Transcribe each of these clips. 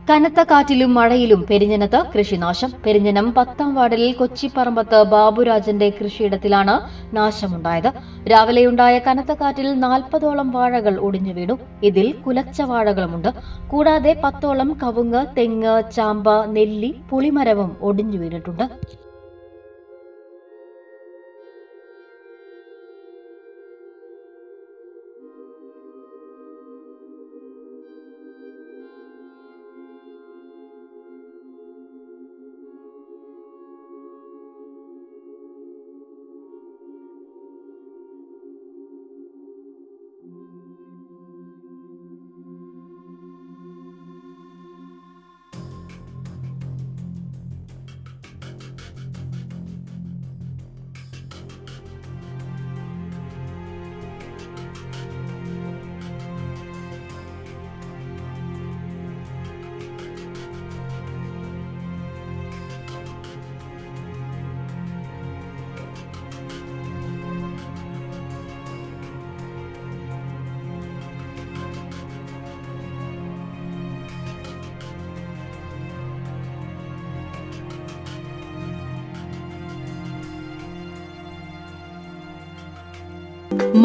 കനത്ത കാറ്റിലും മഴയിലും പെരിഞ്ഞനത്ത് കൃഷിനാശം. പെരിഞ്ഞനം 10ാം വാർഡിൽ കൊച്ചിപ്പറമ്പത്ത് ബാബുരാജന്റെ കൃഷിയിടത്തിലാണ് നാശമുണ്ടായത്. രാവിലെയുണ്ടായ കനത്ത കാറ്റിൽ 40ഓളം വാഴകൾ ഒടിഞ്ഞു വീണു. ഇതിൽ കുലച്ച വാഴകളുമുണ്ട്. കൂടാതെ 10ഓളം കവുങ്ങ്, തെങ്ങ്, ചാമ്പ, നെല്ലി, പുളിമരവും ഒടിഞ്ഞു വീണിട്ടുണ്ട്.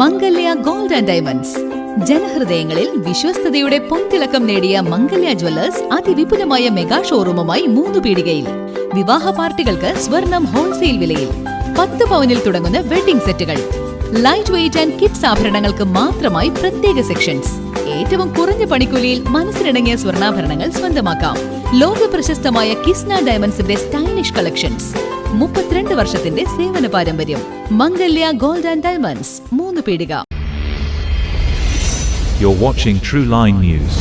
മംഗല്യ ഗോൾഡ് ആൻഡ് ഡയമണ്ട്സ്. ജനഹൃദയങ്ങളിൽ വിശ്വസ്തയുടെ പൊൻതിളക്കം നേടിയ മംഗല്യ ജ്വല്ലേഴ്സ് അതിവിപുലമായ മെഗാ ഷോറൂമുമായി 3 പീടികയിൽ. വിവാഹ പാർട്ടികൾക്ക് സ്വർണം ഹോൾസെയിൽ വിലയിൽ. 10 പവനിൽ തുടങ്ങുന്ന വെഡിംഗ് സെറ്റുകൾ, ലൈറ്റ് വെയ്റ്റ് ആൻഡ് കിഡ്സ് ആഭരണങ്ങൾക്ക് മാത്രമായി പ്രത്യേക സെക്ഷൻസ്. ഏറ്റവും കുറഞ്ഞ പണിക്കൂലിയിൽ മനസ്സിനിണങ്ങിയ സ്വർണ്ണാഭരണങ്ങൾ സ്വന്തമാക്കാം. ലോക പ്രശസ്തമായ കിസ്ന ഡയമണ്ട്സിന്റെ സ്റ്റൈലിഷ് കളക്ഷൻസ്. 32 വർഷത്തിന്റെ സേവന പാരമ്പര്യം. മംഗല്യ ഗോൾഡ് ആൻഡ് ഡയമണ്ട്സ്, 3 പീടിക. You're watching True Line News.